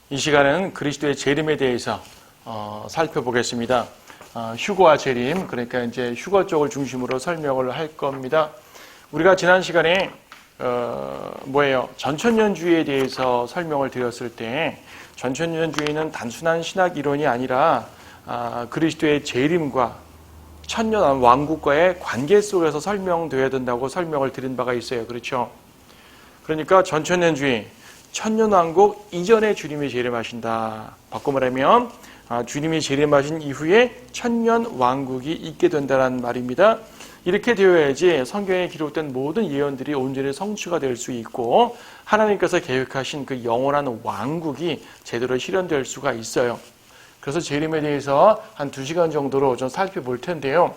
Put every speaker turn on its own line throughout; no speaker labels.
이 시간에는 그리스도의 재림에 대해서 살펴보겠습니다. 휴거와 재림, 그러니까 이제 휴거 쪽을 중심으로 설명을 할 겁니다. 우리가 지난 시간에 전천년주의에 대해서 설명을 드렸을 때 전천년주의는 단순한 신학 이론이 아니라 그리스도의 재림과 천년 왕국과의 관계 속에서 설명되어야 된다고 설명을 드린 바가 있어요. 그렇죠? 그러니까 전천년주의, 천년왕국 이전에 주님이 재림하신다. 바꿔 말하면 주님이 재림하신 이후에 천년왕국이 있게 된다는 말입니다. 이렇게 되어야지 성경에 기록된 모든 예언들이 온전히 성취가 될 수 있고 하나님께서 계획하신 그 영원한 왕국이 제대로 실현될 수가 있어요. 그래서 재림에 대해서 한 2시간 정도로 좀 살펴볼 텐데요.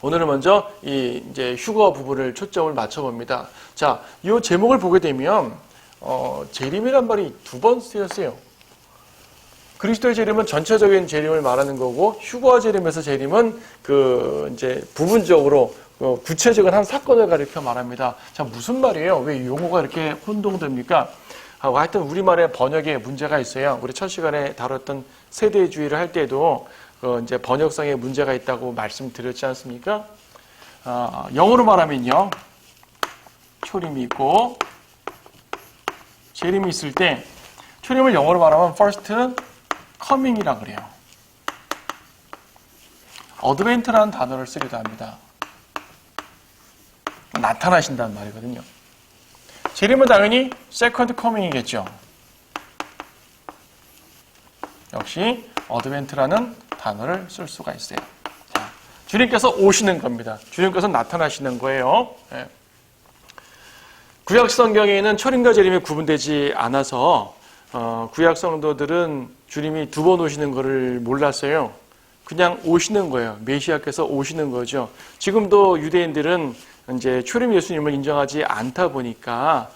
오늘은 먼저 이제 휴거 부분을 초점을 맞춰봅니다. 자, 이 제목을 보게 되면 재림이란 말이 2번 쓰였어요. 그리스도의 재림은 전체적인 재림을 말하는 거고 휴거와 재림에서 재림은 이제 부분적으로 구체적인 한 사건을 가리켜 말합니다. 자, 무슨 말이에요? 왜 용어가 이렇게 혼동됩니까? 하여튼 우리말의 번역에 문제가 있어요. 우리 첫 시간에 다뤘던 세대주의를 할 때도 이제 번역성에 문제가 있다고 말씀드렸지 않습니까? 영어로 말하면요, 초림이 있고 재림이 있을 때 초림을 영어로 말하면 first coming이라 그래요. 어드벤트라는 단어를 쓰기도 합니다. 나타나신다는 말이거든요. 재림은 당연히 second coming이겠죠. 역시 어드벤트라는 단어를 쓸 수가 있어요. 자, 주님께서 오시는 겁니다. 주님께서 나타나시는 거예요. 네. 구약 성경에는 초림과 재림이 구분되지 않아서 구약 성도들은 주님이 2번 오시는 것을 몰랐어요. 그냥 오시는 거예요. 메시아께서 오시는 거죠. 지금도 유대인들은 이제 초림 예수님을 인정하지 않다 보니까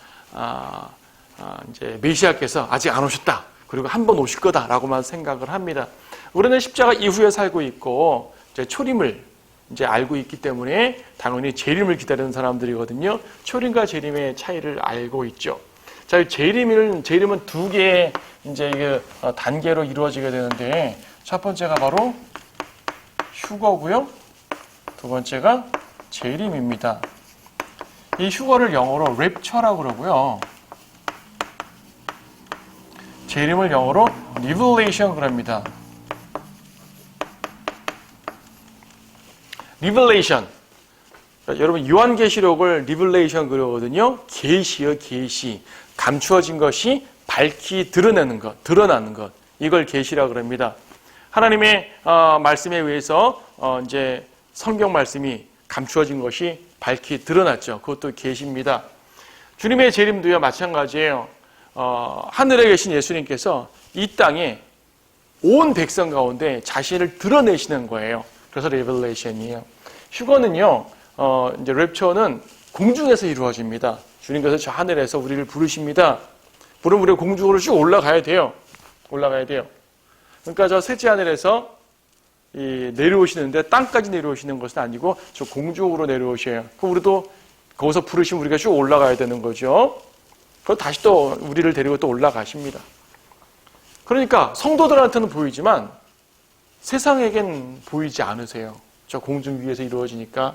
이제 메시아께서 아직 안 오셨다. 그리고 한 번 오실 거다라고만 생각을 합니다. 우리는 십자가 이후에 살고 있고 이제 초림을 이제 알고 있기 때문에 당연히 재림을 기다리는 사람들이거든요. 초림과 재림의 차이를 알고 있죠. 자, 재림은 2개의 이제 단계로 이루어지게 되는데 첫 번째가 바로 휴거고요. 2번째가 재림입니다. 이 휴거를 영어로 랩처라고 그러고요. 재림을 영어로 리블레이션 그럽니다. 리블레이션. 여러분 요한계시록을 리블레이션 그러거든요. 계시요, 계시. 감추어진 것이 밝히 드러나는 것. 이걸 계시라 그럽니다. 하나님의 말씀에 의해서 이제 성경 말씀이 감추어진 것이 밝히 드러났죠. 그것도 계시입니다. 주님의 재림도요 마찬가지예요. 하늘에 계신 예수님께서 이 땅에 온 백성 가운데 자신을 드러내시는 거예요. 그래서 레벨레이션이에요. 휴거는요, 이제 랩처는 공중에서 이루어집니다. 주님께서 저 하늘에서 우리를 부르십니다. 부르면 우리가 공중으로 쭉 올라가야 돼요. 그러니까 저 셋째 하늘에서 내려오시는데 땅까지 내려오시는 것은 아니고 저 공중으로 내려오셔요. 그럼 우리도 거기서 부르시면 우리가 쭉 올라가야 되는 거죠. 그럼 다시 또 우리를 데리고 또 올라가십니다. 그러니까 성도들한테는 보이지만 세상에겐 보이지 않으세요. 저 공중 위에서 이루어지니까.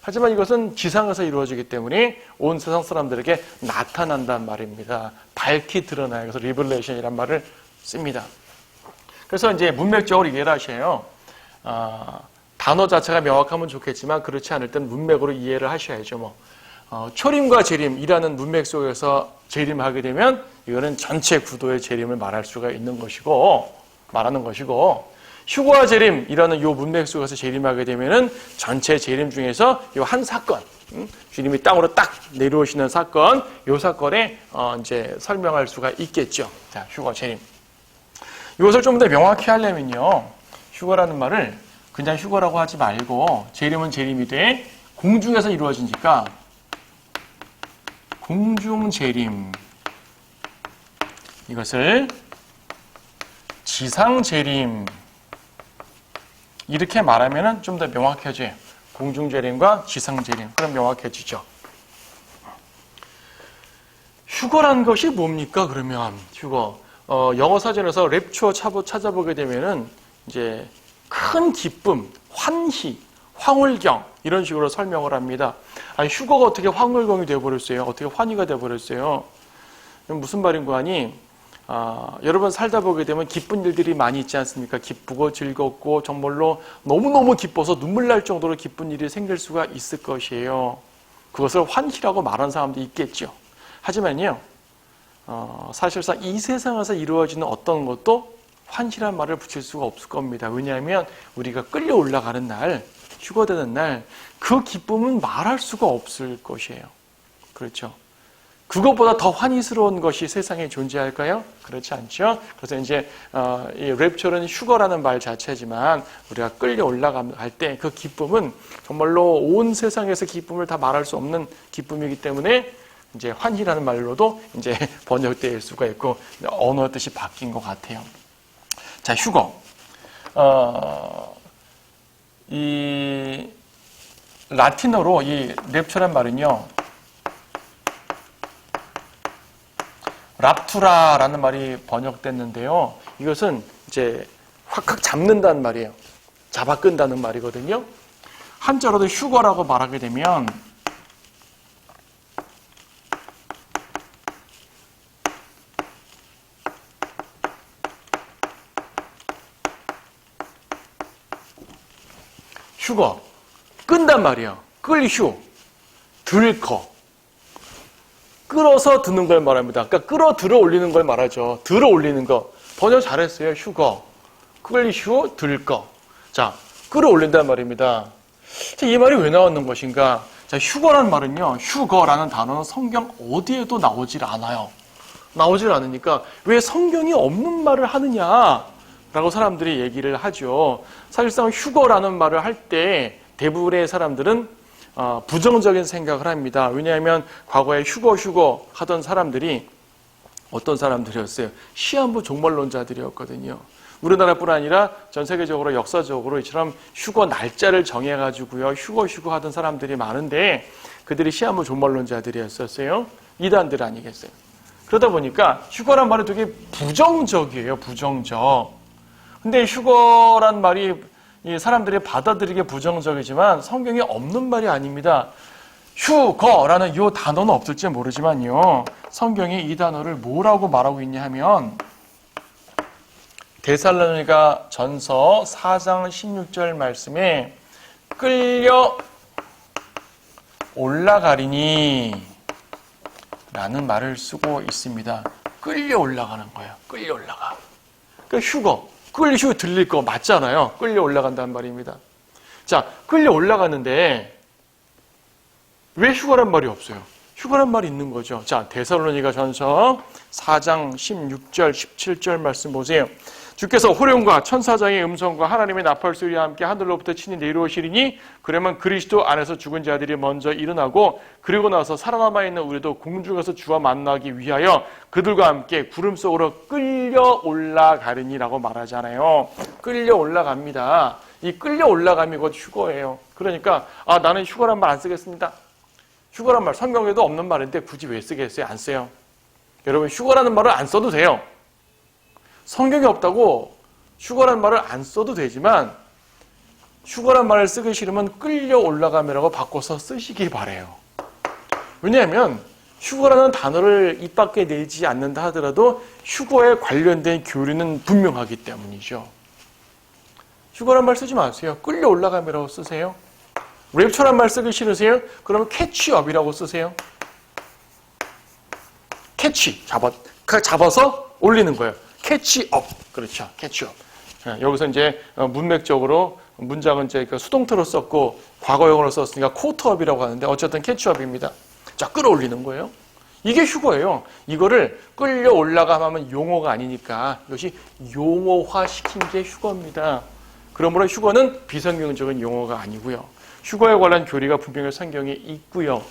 하지만 이것은 지상에서 이루어지기 때문에 온 세상 사람들에게 나타난단 말입니다. 밝히 드러나요. 그래서 리블레이션이란 말을 씁니다. 그래서 이제 문맥적으로 이해를 하셔요. 단어 자체가 명확하면 좋겠지만 그렇지 않을 땐 문맥으로 이해를 하셔야죠. 초림과 재림이라는 문맥 속에서 재림하게 되면 이거는 전체 구도의 재림을 말할 수가 있는 것이고 말하는 것이고 휴거와 재림이라는 이 문맥 속에서 재림하게 되면은 전체 재림 중에서 이 한 사건, 주님이 땅으로 딱 내려오시는 사건, 이 사건에 이제 설명할 수가 있겠죠. 자, 휴거, 재림. 이것을 좀 더 명확히 하려면요, 휴거라는 말을 그냥 휴거라고 하지 말고 재림은 재림이 돼 공중에서 이루어지니까 공중 재림, 이것을 지상 재림 이렇게 말하면 좀 더 명확해져요. 공중재림과 지상재림. 그럼 명확해지죠. 휴거란 것이 뭡니까? 그러면 휴거. 영어 사전에서 랩처 찾아보게 되면은 이제 큰 기쁨, 환희, 황홀경 이런 식으로 설명을 합니다. 아니, 휴거가 어떻게 황홀경이 되어버렸어요? 어떻게 환희가 되어버렸어요? 무슨 말인가 하니 여러분 살다 보게 되면 기쁜 일들이 많이 있지 않습니까? 기쁘고 즐겁고 정말로 너무너무 기뻐서 눈물 날 정도로 기쁜 일이 생길 수가 있을 것이에요. 그것을 환희라고 말하는 사람도 있겠죠. 하지만요, 사실상 이 세상에서 이루어지는 어떤 것도 환희란 말을 붙일 수가 없을 겁니다. 왜냐하면 우리가 끌려 올라가는 날, 휴거되는 날, 그 기쁨은 말할 수가 없을 것이에요. 그렇죠? 그것보다 더 환희스러운 것이 세상에 존재할까요? 그렇지 않죠? 그래서 이제 이 랩처는 휴거라는 말 자체지만 우리가 끌려 올라갈 때 그 기쁨은 정말로 온 세상에서 기쁨을 다 말할 수 없는 기쁨이기 때문에 이제 환희라는 말로도 이제 번역될 수가 있고 언어의 뜻이 바뀐 것 같아요. 자, 휴거. 이 라틴어로 이 랩처란 말은요, 랍투라라는 말이 번역됐는데요. 이것은 이제 확확 잡는다는 말이에요. 잡아 끈다는 말이거든요. 한자로도 휴거라고 말하게 되면 휴거, 끈단 말이에요. 끌휴, 들커. 끌어서 드는 걸 말합니다. 그러니까 끌어 들어 올리는 걸 말하죠. 들어 올리는 거. 번역 잘했어요. 휴거, 끌휴, 들거. 자, 끌어 올린다는 말입니다. 자, 이 말이 왜 나왔는 것인가? 자, 휴거라는 말은요, 휴거라는 단어는 성경 어디에도 나오질 않아요. 나오질 않으니까 왜 성경이 없는 말을 하느냐라고 사람들이 얘기를 하죠. 사실상 휴거라는 말을 할 때 대부분의 사람들은 부정적인 생각을 합니다. 왜냐하면 과거에 휴거 하던 사람들이 어떤 사람들이었어요? 시한부 종말론자들이었거든요. 우리나라뿐 아니라 전 세계적으로 역사적으로 이처럼 휴거 날짜를 정해가지고요, 휴거 하던 사람들이 많은데 그들이 시한부 종말론자들이었었어요. 이단들 아니겠어요? 그러다 보니까 휴거란 말이 되게 부정적이에요. 부정적. 근데 휴거란 말이 이 사람들이 받아들이기에 부정적이지만 성경에 없는 말이 아닙니다. 휴거라는 이 단어는 없을지 모르지만요, 성경이 이 단어를 뭐라고 말하고 있냐 하면 데살로니가 전서 4장 16절 말씀에 끌려 올라가리니 라는 말을 쓰고 있습니다. 끌려 올라가는 거예요. 끌려 올라가. 그러니까 휴거, 끌휴 들릴 거 맞잖아요. 끌려 올라간다는 말입니다. 자, 끌려 올라가는데 왜 휴거란 말이 없어요? 휴거란 말이 있는 거죠. 자, 데살로니가 전서 4장 16절, 17절 말씀 보세요. 주께서 호령과 천사장의 음성과 하나님의 나팔 소리와 함께 하늘로부터 친히 내려오시리니 그러면 그리스도 안에서 죽은 자들이 먼저 일어나고 그리고 나서 살아남아 있는 우리도 공중에서 주와 만나기 위하여 그들과 함께 구름 속으로 끌려 올라가리니라고 말하잖아요. 끌려 올라갑니다. 이 끌려 올라감이 곧 휴거예요. 그러니까 나는 휴거란 말 안 쓰겠습니다. 휴거란 말 성경에도 없는 말인데 굳이 왜 쓰겠어요? 안 써요. 여러분, 휴거라는 말을 안 써도 돼요. 성경이 없다고 휴거란 말을 안 써도 되지만 휴거란 말을 쓰기 싫으면 끌려 올라감이라고 바꿔서 쓰시기 바래요. 왜냐하면 휴거라는 단어를 입 밖에 내지 않는다 하더라도 휴거에 관련된 교리는 분명하기 때문이죠. 휴거란 말 쓰지 마세요. 끌려 올라감이라고 쓰세요. 랩처란 말 쓰기 싫으세요? 그러면 캐치업이라고 쓰세요. 캐치, 잡아서 올리는 거예요. 캐치업. 그렇죠. 캐치업. 여기서 이제 문맥적으로 문장은 이제 수동태로 썼고 과거형으로 썼으니까 코트업이라고 하는데 어쨌든 캐치업입니다. 자, 끌어올리는 거예요. 이게 휴거예요. 이거를 끌려 올라가면 용어가 아니니까 이것이 용어화시킨 게 휴거입니다. 그러므로 휴거는 비성경적인 용어가 아니고요. 휴거에 관한 교리가 분명히 성경에 있고요.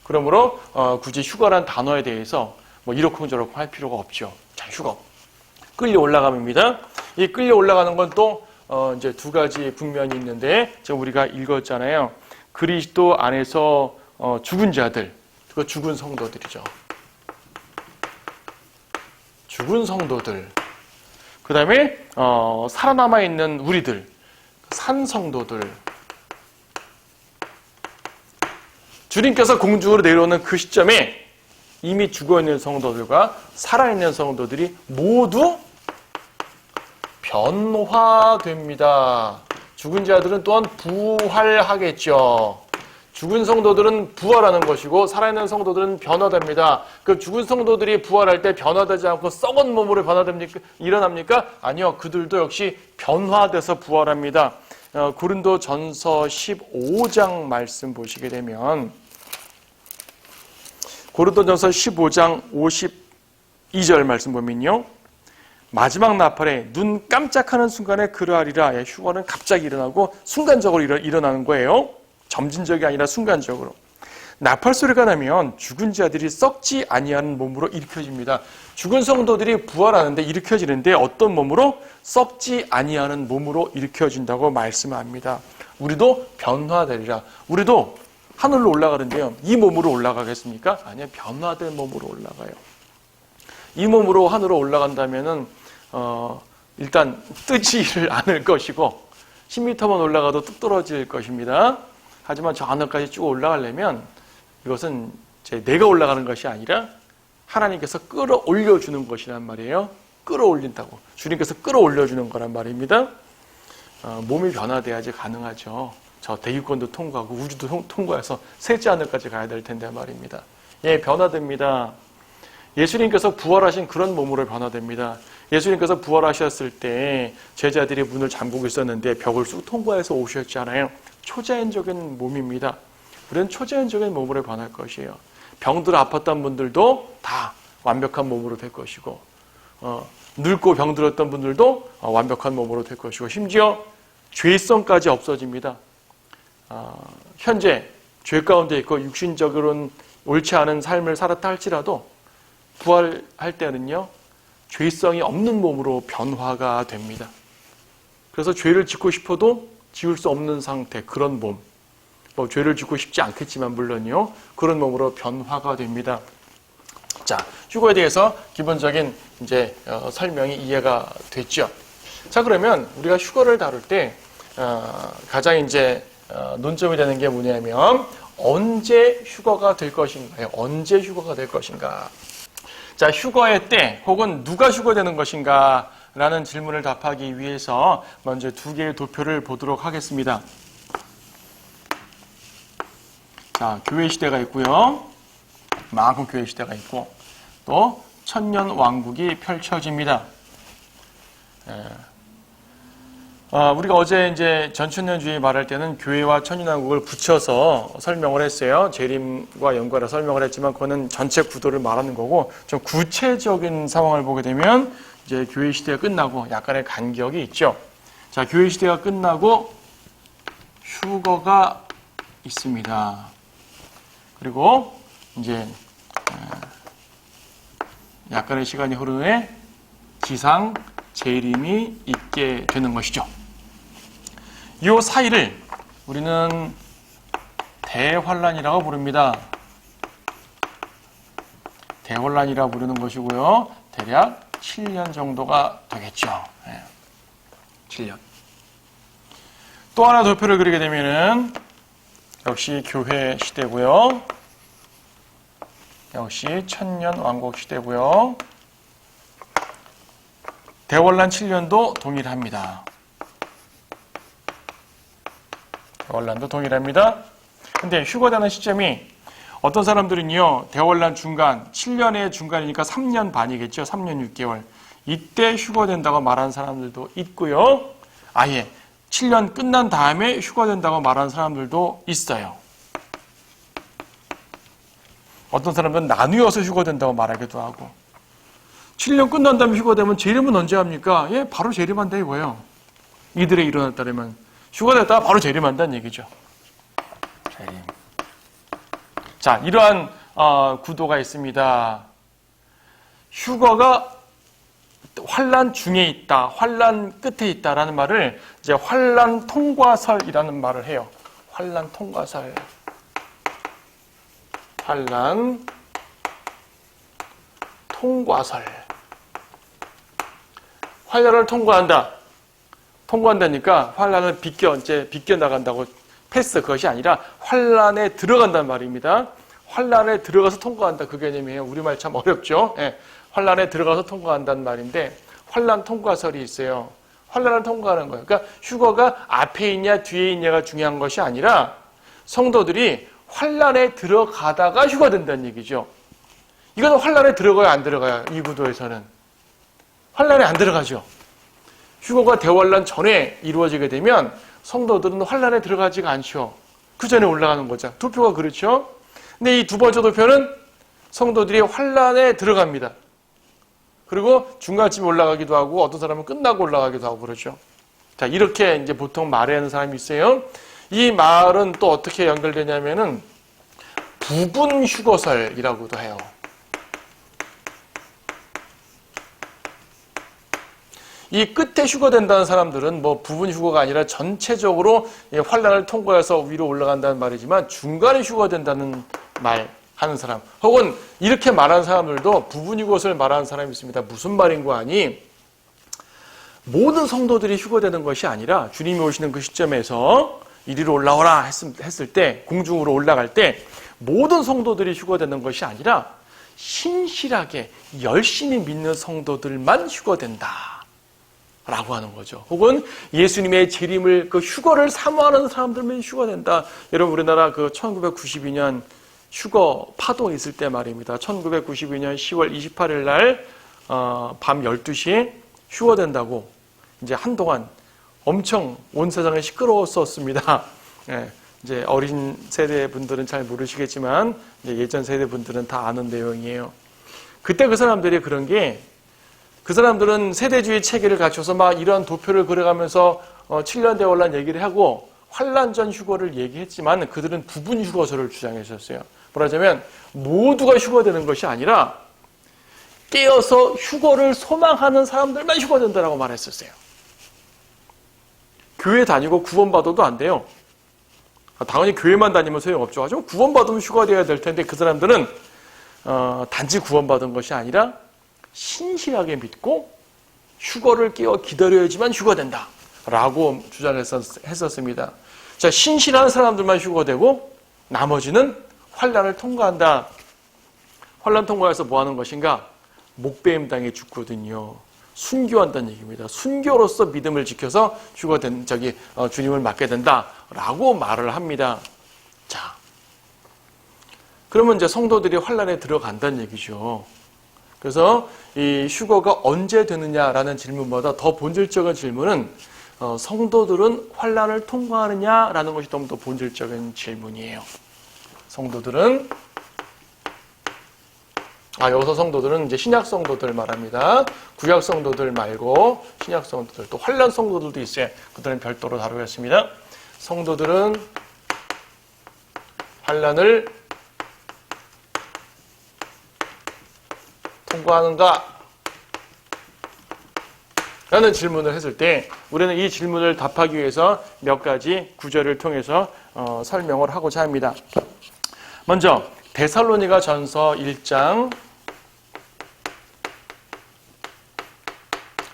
그러므로 굳이 휴거란 단어에 대해서 뭐 이렇고 저렇고 할 필요가 없죠. 자, 휴거. 끌려 올라감입니다. 이 끌려 올라가는 건 또 이제 두 가지 국면이 있는데 지금 우리가 읽었잖아요. 그리스도 안에서 죽은 자들, 그 죽은 성도들이죠. 죽은 성도들, 그 다음에 살아남아 있는 우리들, 산 성도들, 주님께서 공중으로 내려오는 그 시점에 이미 죽어있는 성도들과 살아있는 성도들이 모두 변화됩니다. 죽은 자들은 또한 부활하겠죠. 죽은 성도들은 부활하는 것이고 살아있는 성도들은 변화됩니다. 그 죽은 성도들이 부활할 때 변화되지 않고 썩은 몸으로 일어납니까? 아니요. 그들도 역시 변화돼서 부활합니다. 고린도전서 15장 말씀 보시게 되면 고린도전서 15장 52절 말씀 보면요. 마지막 나팔에 눈 깜짝하는 순간에 그러하리라. 휴거는 갑자기 일어나고 순간적으로 일어나는 거예요. 점진적이 아니라 순간적으로. 나팔 소리가 나면 죽은 자들이 썩지 아니하는 몸으로 일으켜집니다. 죽은 성도들이 부활하는데 일으켜지는데 어떤 몸으로? 썩지 아니하는 몸으로 일으켜진다고 말씀합니다. 우리도 변화되리라. 우리도 하늘로 올라가는데요. 이 몸으로 올라가겠습니까? 아니요. 변화된 몸으로 올라가요. 이 몸으로 하늘로 올라간다면은 일단 뜨지를 않을 것이고 10m만 올라가도 뚝 떨어질 것입니다. 하지만 저 하늘까지 쭉 올라가려면 이것은 내가 올라가는 것이 아니라 하나님께서 끌어올려주는 것이란 말이에요. 끌어올린다고. 주님께서 끌어올려주는 거란 말입니다. 몸이 변화돼야지 가능하죠. 저 대기권도 통과하고 우주도 통과해서 셋째 하늘까지 가야 될 텐데 말입니다. 예, 변화됩니다. 예수님께서 부활하신 그런 몸으로 변화됩니다. 예수님께서 부활하셨을 때 제자들이 문을 잠그고 있었는데 벽을 쑥 통과해서 오셨잖아요. 초자연적인 몸입니다. 우리는 초자연적인 몸으로 변할 것이에요. 병들 아팠던 분들도 다 완벽한 몸으로 될 것이고 늙고 병들었던 분들도 완벽한 몸으로 될 것이고 심지어 죄성까지 없어집니다. 현재 죄 가운데 있고 육신적으로는 옳지 않은 삶을 살았다 할지라도 부활할 때는요. 죄성이 없는 몸으로 변화가 됩니다. 그래서 죄를 짓고 싶어도 지울 수 없는 상태, 그런 몸. 죄를 짓고 싶지 않겠지만 물론요. 그런 몸으로 변화가 됩니다. 자, 휴거에 대해서 기본적인 설명이 이해가 됐죠. 자, 그러면 우리가 휴거를 다룰 때 가장 논점이 되는 게 뭐냐면 언제 휴거가 될 것인가요? 언제 휴거가 될 것인가? 자, 휴거의 때 혹은 누가 휴거되는 것인가? 라는 질문을 답하기 위해서 먼저 두 개의 도표를 보도록 하겠습니다. 자, 교회 시대가 있고요. 만큼 교회 시대가 있고 또 천년 왕국이 펼쳐집니다. 우리가 어제 전천년주의 말할 때는 교회와 천년왕국을 붙여서 설명을 했어요. 재림과 연관해서 설명을 했지만 그거는 전체 구도를 말하는 거고 좀 구체적인 상황을 보게 되면 교회 시대가 끝나고 약간의 간격이 있죠. 자, 교회 시대가 끝나고 휴거가 있습니다. 그리고 약간의 시간이 흐른 후에 지상 재림이 있게 되는 것이죠. 이 사이를 우리는 대환란이라고 부릅니다. 대환란이라고 부르는 것이고요. 대략 7년 정도가 되겠죠. 7년. 또 하나 도표를 그리게 되면은 역시 교회 시대고요. 역시 천년 왕국 시대고요. 대환란 7년도 동일합니다. 대환란도 동일합니다. 근데 휴거되는 시점이 어떤 사람들은요, 대환란 중간, 7년의 중간이니까 3년 반이겠죠. 3년 6개월. 이때 휴거된다고 말하는 사람들도 있고요. 아예 7년 끝난 다음에 휴거된다고 말하는 사람들도 있어요. 어떤 사람들은 나누어서 휴거된다고 말하기도 하고. 7년 끝난 다음에 휴거되면 재림은 언제 합니까? 예, 바로 재림한다 이거예요. 이들의 일어날 따르면 휴거됐다가 바로 재림한다는 얘기죠. 재림. 자, 이러한 구도가 있습니다. 휴거가 환란 중에 있다, 환란 끝에 있다라는 말을 환란 통과설이라는 말을 해요. 환란 통과설. 환란 통과설. 환란을 통과한다니까 환란을 비껴 나간다고 패스, 그것이 아니라 환란에 들어간다는 말입니다. 환란에 들어가서 통과한다, 그 개념이에요. 우리말 참 어렵죠. 예, 환란에 들어가서 통과한다는 말인데, 환란 통과설이 있어요. 환란을 통과하는 거예요. 그러니까 휴거가 앞에 있냐 뒤에 있냐가 중요한 것이 아니라 성도들이 환란에 들어가다가 휴거된다는 얘기죠. 이건 환란에 들어가요, 안 들어가요? 이 구도에서는 환란에 안 들어가죠. 휴거가 대환란 전에 이루어지게 되면 성도들은 환란에 들어가지가 않죠. 그 전에 올라가는 거죠. 도표가 그렇죠. 근데 이 두 번째 도표는 성도들이 환란에 들어갑니다. 그리고 중간쯤 올라가기도 하고 어떤 사람은 끝나고 올라가기도 하고 그러죠. 자, 이렇게 이제 보통 말하는 사람이 있어요. 이 말은 또 어떻게 연결되냐면은 부분 휴거설이라고도 해요. 이 끝에 휴거된다는 사람들은 뭐 부분 휴거가 아니라 전체적으로 환란을 통과해서 위로 올라간다는 말이지만 중간에 휴거된다는 말 하는 사람, 혹은 이렇게 말하는 사람들도 부분 휴거를 말하는 사람이 있습니다. 무슨 말인고 하니 모든 성도들이 휴거되는 것이 아니라 주님이 오시는 그 시점에서 이리로 올라오라 했을 때, 공중으로 올라갈 때 모든 성도들이 휴거되는 것이 아니라 신실하게 열심히 믿는 성도들만 휴거된다 라고 하는 거죠. 혹은 예수님의 재림을, 그 휴거를 사모하는 사람들만 휴거된다. 여러분, 우리나라 그 1992년 휴거 파동 있을 때 말입니다. 1992년 10월 28일 날 밤 12시에 휴거된다고 이제 한동안 엄청 온 세상에 시끄러웠었습니다. 예, 이제 어린 세대 분들은 잘 모르시겠지만 이제 예전 세대 분들은 다 아는 내용이에요. 그때 그 사람들이 그런 게, 그 사람들은 세대주의 체계를 갖춰서 막 이런 도표를 그려가면서 7년 대환란 얘기를 하고 환란 전 휴거를 얘기했지만 그들은 부분 휴거설을 주장했었어요. 말하자면 모두가 휴거되는 것이 아니라 깨어서 휴거를 소망하는 사람들만 휴거된다라고 말했었어요. 교회 다니고 구원받아도 안 돼요. 당연히 교회만 다니면 소용없죠. 하지만 구원받으면 휴거되어야 될 텐데 그 사람들은 단지 구원받은 것이 아니라 신실하게 믿고 휴거를 깨어 기다려야지만 휴거된다 라고 주장했었습니다. 자, 신실한 사람들만 휴거되고 나머지는 환란을 통과한다. 환란 통과해서 뭐 하는 것인가? 목배임 당해 죽거든요. 순교한다는 얘기입니다. 순교로서 믿음을 지켜서 주님을 맞게 된다라고 말을 합니다. 자, 그러면 이제 성도들이 환란에 들어간다는 얘기죠. 그래서 이 휴거가 언제 되느냐라는 질문보다 더 본질적인 질문은 성도들은 환란을 통과하느냐라는 것이 좀 더 본질적인 질문이에요. 성도들은, 여기서 성도들은 이제 신약 성도들 말합니다. 구약 성도들 말고 신약 성도들, 또 환란 성도들도 있어요. 그들은 별도로 다루겠습니다. 성도들은 환란을 통과하는가? 라는 질문을 했을 때 우리는 이 질문을 답하기 위해서 몇 가지 구절을 통해서 설명을 하고자 합니다. 먼저 데살로니가 전서 1장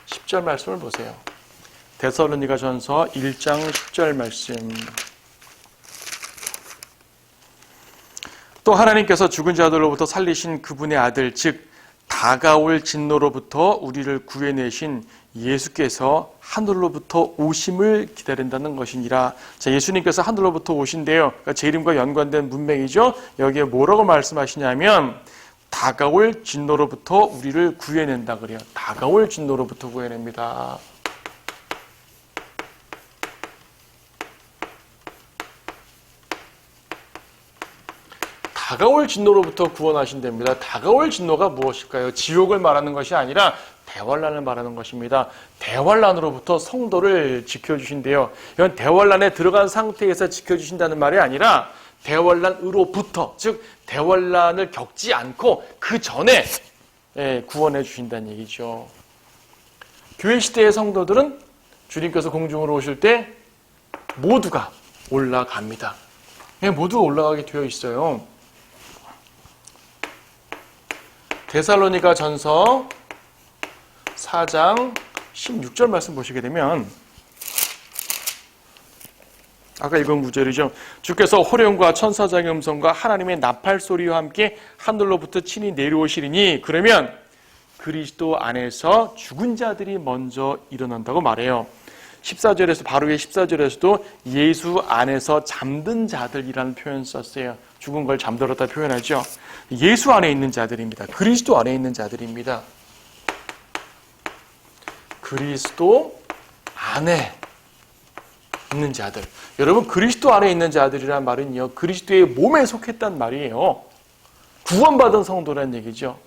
10절 말씀을 보세요. 데살로니가 전서 1장 10절 말씀. 또 하나님께서 죽은 자들로부터 살리신 그분의 아들, 즉 다가올 진노로부터 우리를 구해내신 예수께서 하늘로부터 오심을 기다린다는 것이니라. 자, 예수님께서 하늘로부터 오신대요. 그러니까 재림과 연관된 문맥이죠. 여기에 뭐라고 말씀하시냐면 다가올 진노로부터 우리를 구해낸다 그래요. 다가올 진노로부터 구해냅니다. 다가올 진노로부터 구원하신답니다. 다가올 진노가 무엇일까요? 지옥을 말하는 것이 아니라 대환란을 말하는 것입니다. 대환란으로부터 성도를 지켜주신대요. 이건 대환란에 들어간 상태에서 지켜주신다는 말이 아니라 대환란으로부터, 즉 대환란을 겪지 않고 그 전에 구원해 주신다는 얘기죠. 교회 시대의 성도들은 주님께서 공중으로 오실 때 모두가 올라갑니다. 모두가 올라가게 되어 있어요. 데살로니가 전서 4장 16절 말씀 보시게 되면 아까 읽은 구절이죠. 주께서 호령과 천사장의 음성과 하나님의 나팔 소리와 함께 하늘로부터 친히 내려오시리니 그러면 그리스도 안에서 죽은 자들이 먼저 일어난다고 말해요. 14절에서 바로 위에 14절에서도 예수 안에서 잠든 자들이라는 표현 썼어요. 죽은 걸 잠들었다 표현하죠. 예수 안에 있는 자들입니다. 그리스도 안에 있는 자들입니다. 그리스도 안에 있는 자들. 여러분, 그리스도 안에 있는 자들이란 말은요, 그리스도의 몸에 속했단 말이에요. 구원받은 성도란 얘기죠.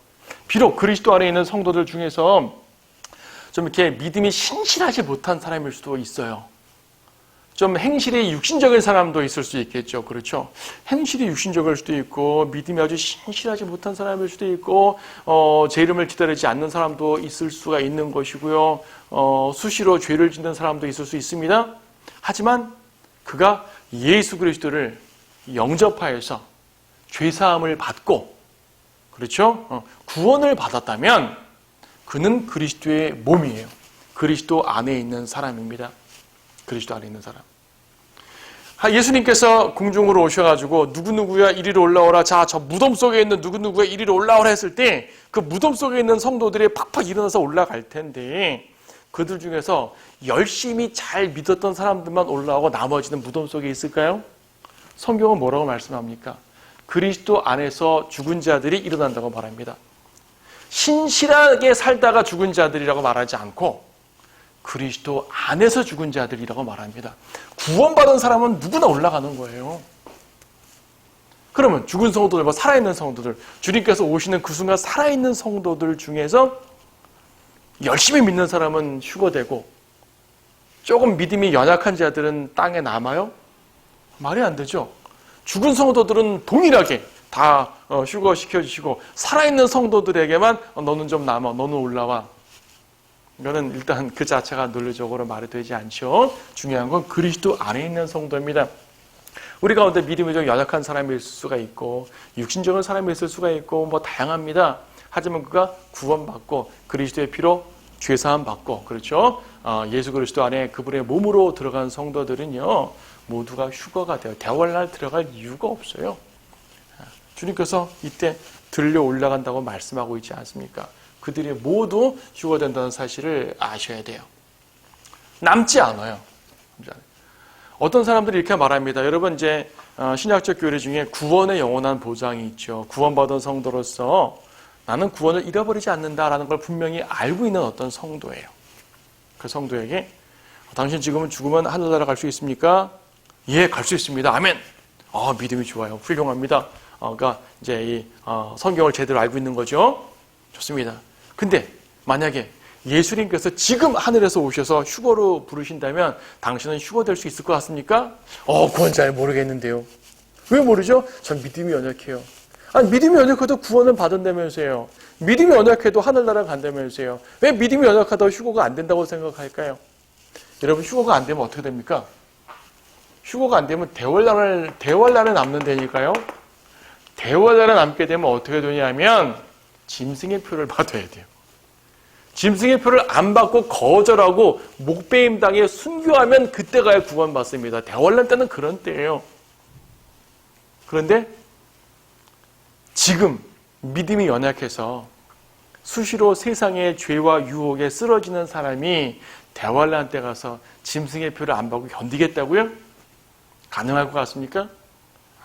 비록 그리스도 안에 있는 성도들 중에서 좀 이렇게 믿음이 신실하지 못한 사람일 수도 있어요. 좀 행실이 육신적인 사람도 있을 수 있겠죠. 그렇죠? 행실이 육신적일 수도 있고, 믿음이 아주 신실하지 못한 사람일 수도 있고, 제 이름을 기다리지 않는 사람도 있을 수가 있는 것이고요. 수시로 죄를 짓는 사람도 있을 수 있습니다. 하지만 그가 예수 그리스도를 영접하여서 죄사함을 받고, 그렇죠? 구원을 받았다면 그는 그리스도의 몸이에요. 그리스도 안에 있는 사람입니다. 그리스도 안에 있는 사람. 예수님께서 궁중으로 오셔가지고 누구누구야 이리로 올라오라. 자, 저 무덤 속에 있는 누구누구야 이리로 올라오라 했을 때 그 무덤 속에 있는 성도들이 팍팍 일어나서 올라갈 텐데 그들 중에서 열심히 잘 믿었던 사람들만 올라오고 나머지는 무덤 속에 있을까요? 성경은 뭐라고 말씀합니까? 그리스도 안에서 죽은 자들이 일어난다고 말합니다. 신실하게 살다가 죽은 자들이라고 말하지 않고 그리스도 안에서 죽은 자들이라고 말합니다. 구원받은 사람은 누구나 올라가는 거예요. 그러면 죽은 성도들, 살아있는 성도들, 주님께서 오시는 그 순간 살아있는 성도들 중에서 열심히 믿는 사람은 휴거되고 조금 믿음이 연약한 자들은 땅에 남아요? 말이 안 되죠. 죽은 성도들은 동일하게 다 휴거시켜 주시고 살아있는 성도들에게만 너는 좀 남아, 너는 올라와. 이거는 일단 그 자체가 논리적으로 말이 되지 않죠. 중요한 건 그리스도 안에 있는 성도입니다. 우리 가운데 믿음이 좀 연약한 사람이 있을 수가 있고 육신적인 사람이 있을 수가 있고 다양합니다. 하지만 그가 구원받고 그리스도의 피로 죄사함 받고, 그렇죠? 예수 그리스도 안에 그분의 몸으로 들어간 성도들은요 모두가 휴거가 돼요. 대환란 들어갈 이유가 없어요. 주님께서 이때 들려 올라간다고 말씀하고 있지 않습니까? 그들이 모두 휴거된다는 사실을 아셔야 돼요. 남지 않아요. 어떤 사람들이 이렇게 말합니다. 여러분, 이제 신약적 교리 중에 구원의 영원한 보장이 있죠. 구원받은 성도로서 나는 구원을 잃어버리지 않는다라는 걸 분명히 알고 있는 어떤 성도예요. 그 성도에게 당신 지금은 죽으면 하늘나라 갈 수 있습니까? 예, 갈 수 있습니다. 아멘. 믿음이 좋아요. 훌륭합니다. 그러니까 이제 이 성경을 제대로 알고 있는 거죠. 좋습니다. 근데 만약에 예수님께서 지금 하늘에서 오셔서 휴거로 부르신다면 당신은 휴거될 수 있을 것 같습니까? 그건 잘 모르겠는데요. 왜 모르죠? 전 믿음이 연약해요. 아니, 믿음이 연약해도 구원은 받은다면서요. 믿음이 연약해도 하늘나라 간다면서요. 왜 믿음이 연약하다고 휴거가 안 된다고 생각할까요? 여러분, 휴거가 안 되면 어떻게 됩니까? 휴거가 안 되면 대환란에 남는다니까요. 대환란에 남게 되면 어떻게 되냐면 짐승의 표를 받아야 돼요. 짐승의 표를 안 받고 거절하고 목배임 당해 순교하면 그때가야 구원받습니다. 대환란 때는 그런 때예요. 그런데 지금 믿음이 연약해서 수시로 세상의 죄와 유혹에 쓰러지는 사람이 대환란 때 가서 짐승의 표를 안 받고 견디겠다고요? 가능할 것 같습니까?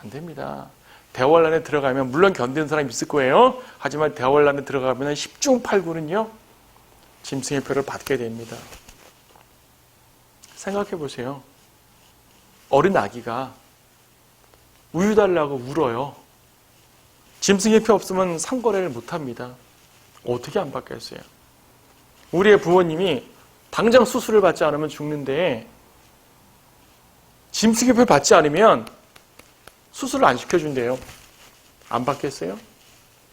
안 됩니다. 대환란에 들어가면 물론 견디는 사람이 있을 거예요. 하지만 대환란에 들어가면 10중 8구는요. 짐승의 표를 받게 됩니다. 생각해 보세요. 어린 아기가 우유 달라고 울어요. 짐승의 표 없으면 상거래를 못합니다. 어떻게 안 받겠어요? 우리의 부모님이 당장 수술을 받지 않으면 죽는데 짐승의 표 받지 않으면 수술을 안 시켜준대요. 안 받겠어요?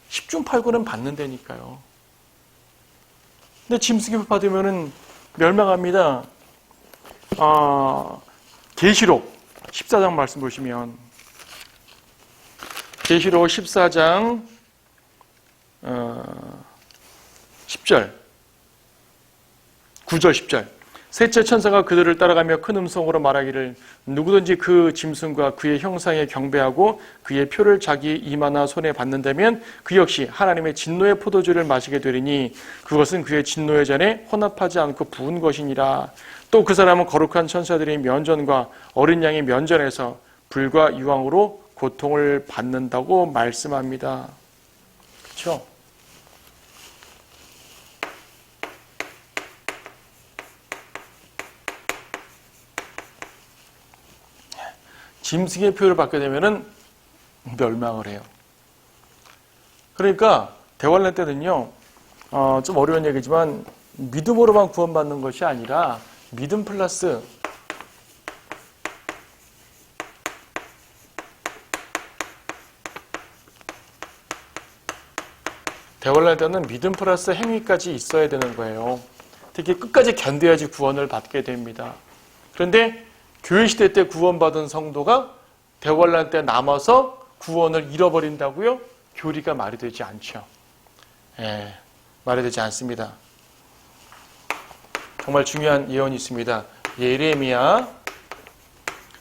10중 8구는 받는다니까요. 근데 짐승의 표 받으면 멸망합니다. 계시록 14장 말씀 보시면 계시록 14장 10절 9절 10절 셋째 천사가 그들을 따라가며 큰 음성으로 말하기를 누구든지 그 짐승과 그의 형상에 경배하고 그의 표를 자기 이마나 손에 받는다면 그 역시 하나님의 진노의 포도주를 마시게 되리니 그것은 그의 진노의 잔에 혼합하지 않고 부은 것이니라. 또 그 사람은 거룩한 천사들의 면전과 어린 양의 면전에서 불과 유황으로 고통을 받는다고 말씀합니다. 그렇죠? 짐승의 표를 받게 되면은 멸망을 해요. 그러니까 대환란 때는요, 좀 어려운 얘기지만 믿음으로만 구원받는 것이 아니라 믿음 플러스 대환란 때는 믿음 플러스 행위까지 있어야 되는 거예요. 특히 끝까지 견뎌야지 구원을 받게 됩니다. 그런데 교회 시대 때 구원받은 성도가 대환란 때 남아서 구원을 잃어버린다고요? 교리가 말이 되지 않죠. 말이 되지 않습니다. 정말 중요한 예언이 있습니다. 예레미야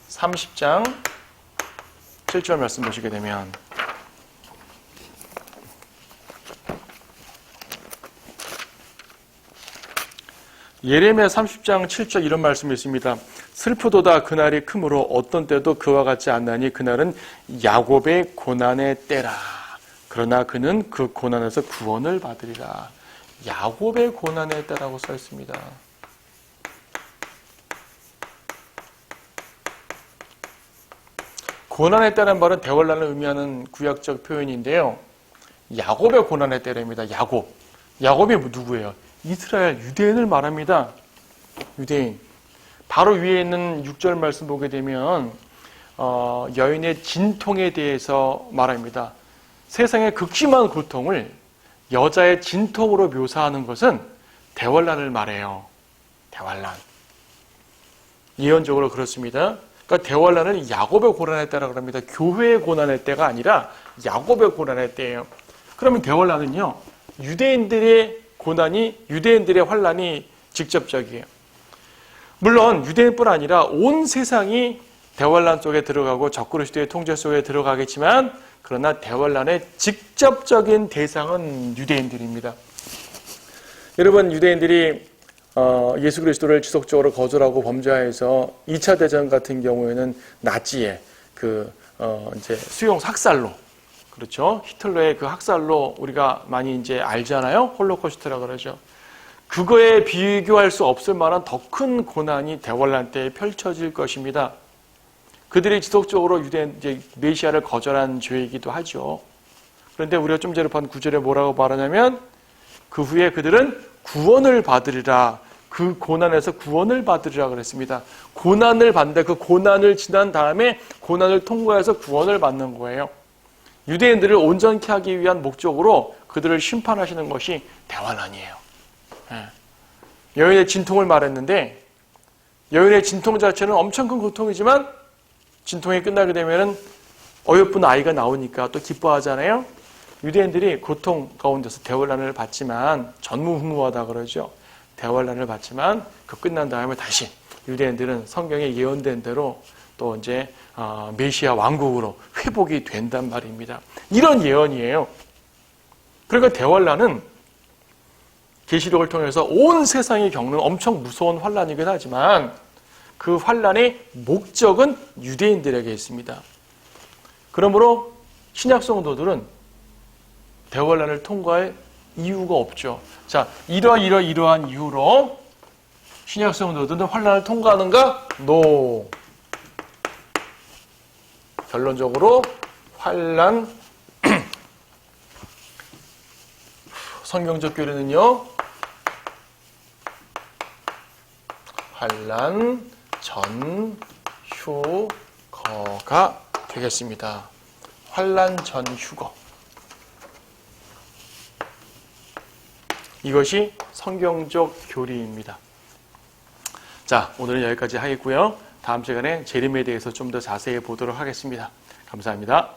30장 7절 말씀 보시게 되면 예레미야 30장 7절 이런 말씀이 있습니다. 슬프도다 그날이 크므로 어떤 때도 그와 같지 않나니 그날은 야곱의 고난의 때라. 그러나 그는 그 고난에서 구원을 받으리라. 야곱의 고난의 때라고 써 있습니다. 고난의 때라는 말은 대환란을 의미하는 구약적 표현인데요. 야곱의 고난의 때랍니다. 야곱이 누구예요? 이스라엘 유대인을 말합니다. 유대인. 바로 위에 있는 6절 말씀 보게 되면 여인의 진통에 대해서 말합니다. 세상의 극심한 고통을 여자의 진통으로 묘사하는 것은 대환란을 말해요. 대환란. 예언적으로 그렇습니다. 그러니까 대환란은 야곱의 고난의 때라고 합니다. 교회의 고난의 때가 아니라 야곱의 고난의 때예요. 그러면 대환란은요, 유대인들의 고난이, 유대인들의 환란이 직접적이에요. 물론 유대인뿐 아니라 온 세상이 대환란 속에 들어가고 적그리스도의 통제 속에 들어가겠지만, 그러나 대환란의 직접적인 대상은 유대인들입니다. 여러분, 유대인들이 예수 그리스도를 지속적으로 거절하고 범죄하여서 2차 대전 같은 경우에는 나치의 이제 수용 학살로, 그렇죠? 히틀러의 그 학살로 우리가 많이 이제 알잖아요. 홀로코스트라고 그러죠. 그거에 비교할 수 없을 만한 더 큰 고난이 대환란 때에 펼쳐질 것입니다. 그들이 지속적으로 이제 메시아를 거절한 죄이기도 하죠. 그런데 우리가 좀 전에 본 9절에 뭐라고 말하냐면 그 후에 그들은 구원을 받으리라. 그 고난에서 구원을 받으리라 그랬습니다. 고난을 받는다. 그 고난을 지난 다음에 고난을 통과해서 구원을 받는 거예요. 유대인들을 온전케 하기 위한 목적으로 그들을 심판하시는 것이 대환란이에요. 여인의 진통을 말했는데 여인의 진통 자체는 엄청 큰 고통이지만 진통이 끝나게 되면 어여쁜 아이가 나오니까 또 기뻐하잖아요. 유대인들이 고통 가운데서 대환란을 받지만 전무후무하다 그러죠. 대환란을 받지만 그 끝난 다음에 다시 유대인들은 성경에 예언된 대로 또 이제 메시아 왕국으로 회복이 된단 말입니다. 이런 예언이에요. 그러니까 대환란은 계시록을 통해서 온 세상이 겪는 엄청 무서운 환란이긴 하지만 그 환란의 목적은 유대인들에게 있습니다. 그러므로 신약 성도들은 대환란을 통과할 이유가 없죠. 자, 이러한 이유로 신약 성도들은 환란을 통과하는가? No. 결론적으로 환란 성경적 교리는요, 환란 전휴거가 되겠습니다. 환란 전휴거. 이것이 성경적 교리입니다. 자, 오늘은 여기까지 하겠고요. 다음 시간에 재림에 대해서 좀 더 자세히 보도록 하겠습니다. 감사합니다.